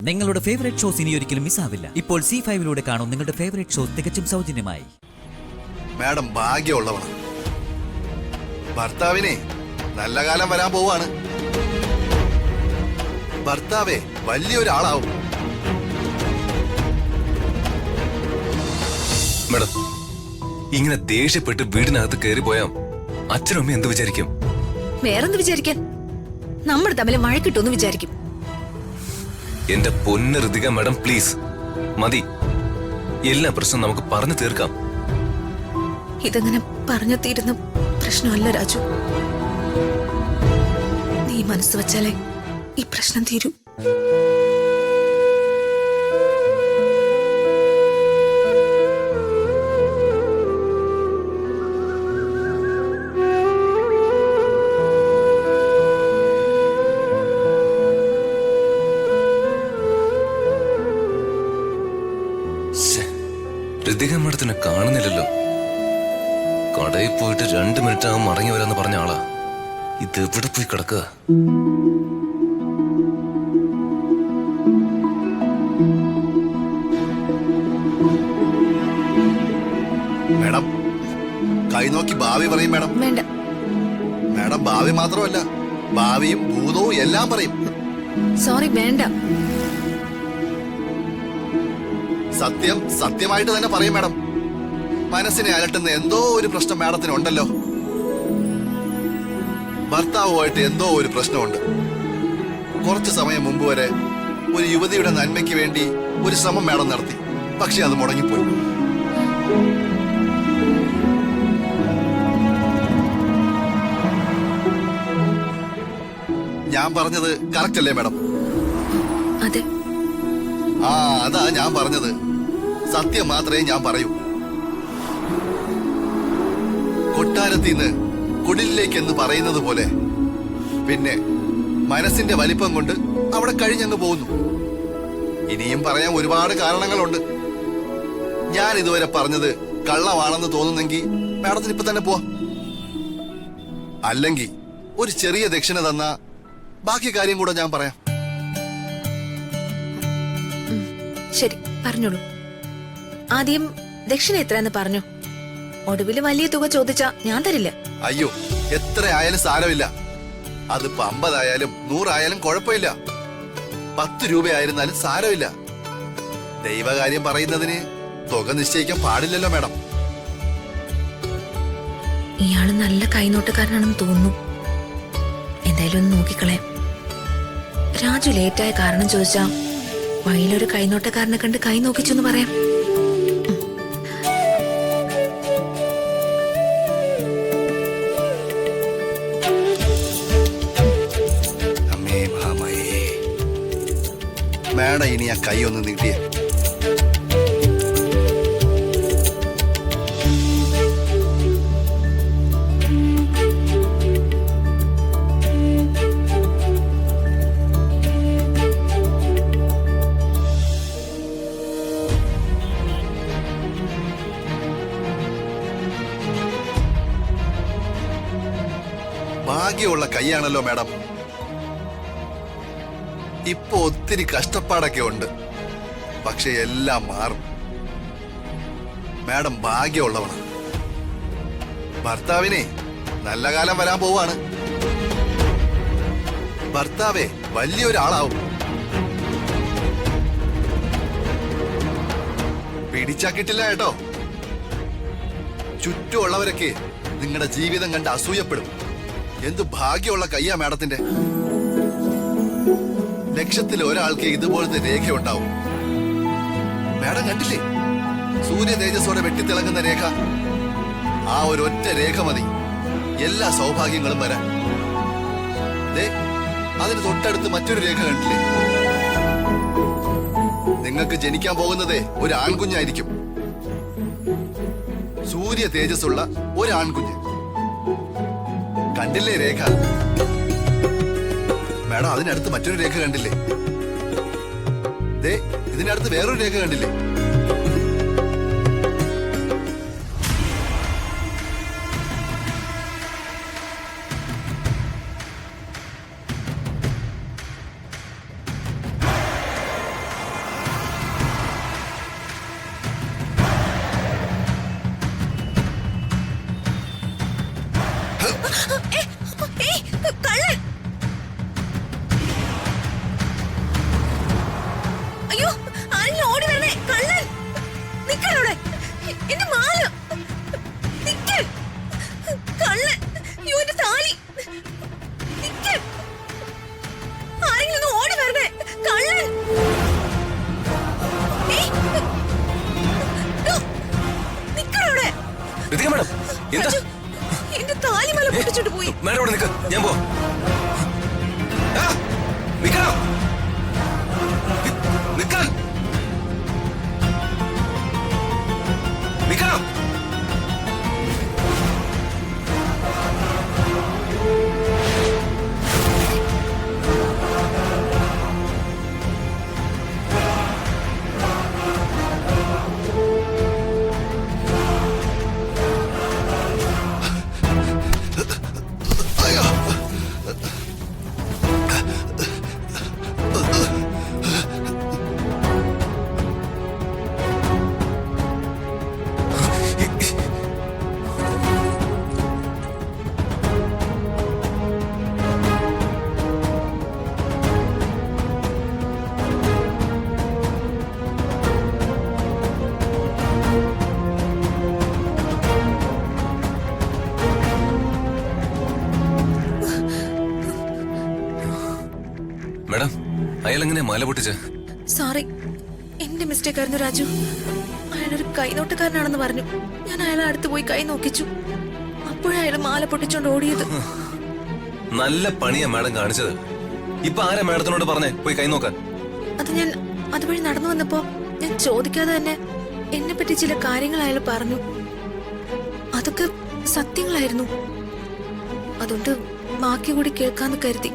നിങ്ങളുടെ favourite shows ഇനി ഒരിക്കലും മിസ്സാവില്ല. ഇപ്പോൾ C5 കാണും നിങ്ങളുടെ ഫേവറേറ്റ് ഷോസ് തികച്ചും സൗജന്യമായി. മാഡം ഭാഗ്യമുള്ളവണ്. ഭർത്താവിനെ നല്ല കാലം വരാൻ പോവാണ്. ഭർത്താവേ വലിയൊരാളാവും. മാഡം, ഇങ്ങനെ ദേഷ്യപ്പെട്ട് വീടിനകത്ത് കയറി പോയാ അച്ഛനും അമ്മയും എന്ത് വിചാരിക്കും? വേറെന്ത് വിചാരിക്കാൻ? നമ്മൾ തമ്മിൽ വഴക്കിട്ടൊന്ന് വിചാരിക്കും. എന്റെ പൊന്ന് ഋതിക മാഡം, പ്ലീസ് മതി. എല്ലാ പ്രശ്നം നമുക്ക് പറഞ്ഞു തീർക്കാം. ഇതങ്ങനെ പറഞ്ഞു തീരുന്ന പ്രശ്നമല്ല രാജു. നീ മനസ്സ് വെച്ചാലേ ഈ പ്രശ്നം തീരൂ. ഋതിക മാഡത്തിനെ കാണുന്നില്ലല്ലോ. കടയിൽ പോയിട്ട് 2 മിനിറ്റ് ആകും മടങ്ങി വരാന്ന് പറഞ്ഞ ആളാ. ഇത് എവിടെ പോയി കിടക്കുക? മാഡം കൈ നോക്കി ഭാവി പറയും. മാഡം വേണ്ട. മാഡം ഭാവി മാത്രമല്ല, ഭാവിയും ഭൂതവും എല്ലാം പറയും. സോറി, വേണ്ട. സത്യം സത്യമായിട്ട് തന്നെ പറയും. മാഡം മനസ്സിനെ അലട്ടുന്ന എന്തോ ഒരു പ്രശ്നം മാഡത്തിന് ഉണ്ടല്ലോ. ഭർത്താവുമായിട്ട് എന്തോ ഒരു പ്രശ്നമുണ്ട്. കുറച്ചു സമയം മുമ്പ് വരെ ഒരു യുവതിയുടെ നന്മയ്ക്ക് വേണ്ടി ഒരു ശ്രമം മാഡം നടത്തി. പക്ഷെ അത് മുടങ്ങിപ്പോയി. ഞാൻ പറഞ്ഞത് കറക്റ്റ് അല്ലേ മാഡം? അതെ. അതാ ഞാൻ പറഞ്ഞത്. സത്യം മാത്രമേ ഞാൻ പറയൂ. കൊട്ടാരത്തിന്ന് കുടിലേക്ക് എന്ന് പറയുന്നത് പോലെ പിന്നെ മനസ്സിന്റെ വലിപ്പം കൊണ്ട് അവിടെ കഴിഞ്ഞങ്ങ് പോകുന്നു. ഇനിയും പറയാൻ ഒരുപാട് കാരണങ്ങളുണ്ട്. ഞാൻ ഇതുവരെ പറഞ്ഞത് കള്ളമാണെന്ന് തോന്നുന്നെങ്കിൽ മാഡത്തിന് ഇപ്പൊ തന്നെ പോവാ. അല്ലെങ്കിൽ ഒരു ചെറിയ ദക്ഷിണ തന്ന ബാക്കി കാര്യം കൂടെ ഞാൻ പറയാം. ശരി, പറഞ്ഞോളൂ. ആദ്യം ദക്ഷിണ എത്രയെന്ന് പറഞ്ഞു. ഒടുവില് വലിയ തുക ചോദിച്ചാ ഞാൻ തരില്ല. അയ്യോ, എത്ര ആയാലും സാരമില്ല. അതിപ്പോ 50 ആയാലും 100 ആയാലും കുഴപ്പമില്ല. 10 രൂപയായിരുന്നാലും സാരമില്ല. ദൈവകാര്യം പറയുന്നതിന് തുക നിശ്ചയിക്കാൻ പാടില്ലല്ലോ മാഡം. ഇയാള് നല്ല കൈനോട്ടക്കാരനാണെന്ന് തോന്നുന്നു. എന്തായാലും ഒന്ന് നോക്കിക്കളയാം. രാജു ലേറ്റായ കാരണം ചോദിച്ചാ വഴിയിലൊരു കൈനോട്ടക്കാരനെ കണ്ട് കൈ നോക്കിച്ചെന്ന് പറയാം. അമ്മേ ഭാമയേ, മാഡം ഇനി ആ കൈ ഒന്ന് നീട്ടിയേ. ഭാഗ്യമുള്ള കൈയാണല്ലോ മാഡം. ഇപ്പൊ ഒത്തിരി കഷ്ടപ്പാടൊക്കെ ഉണ്ട്. പക്ഷെ എല്ലാം മാറും. മാഡം ഭാഗ്യമുള്ളവണ്. ഭർത്താവിനെ നല്ല കാലം വരാൻ പോവാണ്. ഭർത്താവേ വലിയൊരാളാവും. പിടിച്ചാ കിട്ടില്ല കേട്ടോ. ചുറ്റുമുള്ളവരൊക്കെ നിങ്ങളുടെ ജീവിതം കണ്ട് അസൂയപ്പെടും. എന്ത് ഭാഗ്യമുള്ള കയ്യാ മാഡത്തിന്റെ. ലക്ഷത്തിൽ ഒരാൾക്ക് ഇതുപോലത്തെ രേഖയുണ്ടാവും. മാഡം കണ്ടില്ലേ, സൂര്യ തേജസ്സോടെ വെട്ടിത്തിളങ്ങുന്ന രേഖ. ആ ഒരൊറ്റ രേഖ മതി എല്ലാ സൗഭാഗ്യങ്ങളും വരാൻ. അതിന് തൊട്ടടുത്ത് മറ്റൊരു രേഖ കണ്ടില്ലേ? നിങ്ങൾക്ക് ജനിക്കാൻ പോകുന്നതേ ഒരു ആൺകുഞ്ഞായിരിക്കും. സൂര്യ തേജസ്സുള്ള ഒരു ആൺകുഞ്ഞ്. കണ്ടില്ലേ രേഖ? മാഡം അതിനടുത്ത് മറ്റൊരു രേഖ കണ്ടില്ലേ? ഇതിനടുത്ത് വേറൊരു രേഖ കണ്ടില്ലേ? അയ്യോ ആരെങ്കിലും ഓടി വരണേ, കള്ളൻ നിക്കവിടെ, എന്റെ മാല നിക്ക്, കള്ളൻ, അയ്യോ എന്റെ താലി നിക്ക്, ആരെങ്കിലും ഒന്ന് ഓടി വരണേ, കള്ളൻ. ഏയ്, അയ്യോ, നിക്കവിടെ. മേഡം എന്താ? രാജു, എന്റെ താലിമാല പൊട്ടിച്ചോണ്ട് പോയി. മേഡം ഇവിടെ നിൽക്ക്, ഞാൻ പോ. നിക്കണം, നിക്കാൻ, നിക്കണം. അയ്യോ. മേഡം, അയാൾ എങ്ങനെ മാല പൊട്ടിച്ച്? സോറി, എന്റെ മിസ്റ്റേക്ക് ആയിരുന്നു രാജു. അയാളൊരു കൈനോട്ടക്കാരനാണെന്ന് പറഞ്ഞു. ഞാൻ അയാളെ അടുത്ത് പോയി കൈ നോക്കിച്ചു. അപ്പോഴയാൾ മാല പൊട്ടിച്ചോണ്ട് ഓടിയത്. നല്ല പണിയാ മാഡം കാണിച്ചത്. ഇപ്പൊ ആരാ മാഡത്തിനോട് പറഞ്ഞേ പോയി കൈ നോക്കാൻ? അത് ഞാൻ അതുവഴി നടന്നു വന്നപ്പോ ഞാൻ ചോദിക്കാതെ തന്നെ എന്നെ പറ്റി ചില കാര്യങ്ങൾ അയാൾ പറഞ്ഞു. അതൊക്കെ സത്യങ്ങളായിരുന്നു. അതുകൊണ്ട് ബാക്കി കൂടി കേൾക്കാന്ന് കരുതി.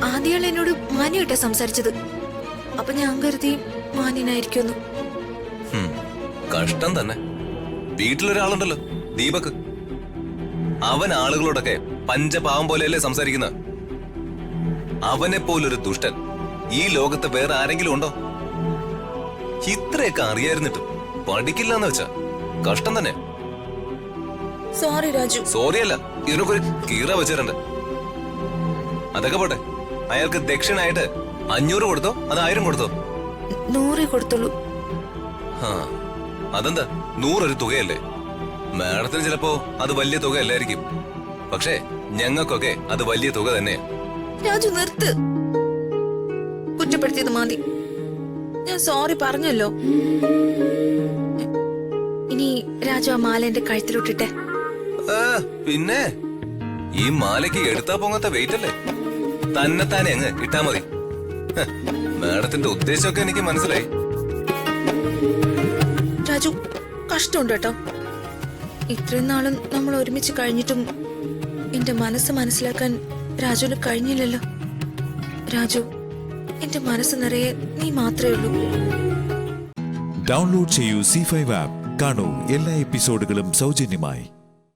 ആദ്യം അയാൾ എന്നോട് മാന്യമായിട്ടാ സംസാരിച്ചത്. അപ്പൊ ഞാൻ കരുതി മാന്യനായിരിക്കുന്നു. കഷ്ടം തന്നെ. വീട്ടിലൊരാളുണ്ടല്ലോ, ദീപക്. അവൻ ആളുകളോടൊക്കെ പഞ്ചപാവം പോലെയല്ലേ സംസാരിക്കുന്നത്. അവനെ പോലൊരു ദുഷ്ടൻ ഈ ലോകത്ത് വേറെ ആരെങ്കിലും ഉണ്ടോ? ഇത്രയൊക്കെ അറിയായിരുന്നിട്ടും പഠിക്കില്ല എന്ന് വെച്ചാ കഷ്ടം തന്നെ. സോറി രാജു. സോറി അല്ല, ഇതിനൊക്കെ ഒരു കീറ വെച്ചിട്ടുണ്ട്. അതൊക്കെ പോട്ടെ, അയാൾക്ക് ദക്ഷിണായിട്ട് 500 കൊടുത്തോ അത് 1000 കൊടുത്തോ? 100 കൊടുത്തുള്ളൂ. ആ, അതെന്താ 100 ഒരു തുകയല്ലേ? മാഡത്തിന് ചിലപ്പോ അത് വലിയ തുക അല്ലായിരിക്കും. പക്ഷേ ഞങ്ങൾക്കൊക്കെ അത് വലിയ തുക തന്നെയാ. രാജു നിർത്ത്. കുറ്റപ്പെടുത്തിയത് മതി. ഞാൻ സോറി പറഞ്ഞല്ലോ. ഇനി രാജു ആ മാല എന്റെ കഴുത്തിലോട്ടിട്ടെ. പിന്നെ ഈ മാലയ്ക്ക് എടുത്താ പൊങ്ങാത്ത വെയിറ്റ് അല്ലേ? തന്നെത്താനെ അങ്ങ് ഇട്ടാ മതി. മാഡത്തിന്റെ ഉദ്ദേശമൊക്കെ എനിക്ക് മനസ്സിലായി. രാജു, കഷ്ടമുണ്ട് കേട്ടോ. ഇത്രയും നാളും നമ്മൾ ഒരുമിച്ച് കഴിഞ്ഞിട്ടും എന്റെ മനസ്സ് മനസ്സിലാക്കാൻ രാജുവിന് കഴിഞ്ഞില്ലല്ലോ. രാജു, എന്റെ മനസ്സ് നിറയെ നീ മാത്രമേ ഉള്ളൂ. ഡൗൺലോഡ് ചെയ്യൂ C5 ആപ്പ്. കാണൂ എല്ലാ എപ്പിസോഡുകളും സൗജന്യമായി.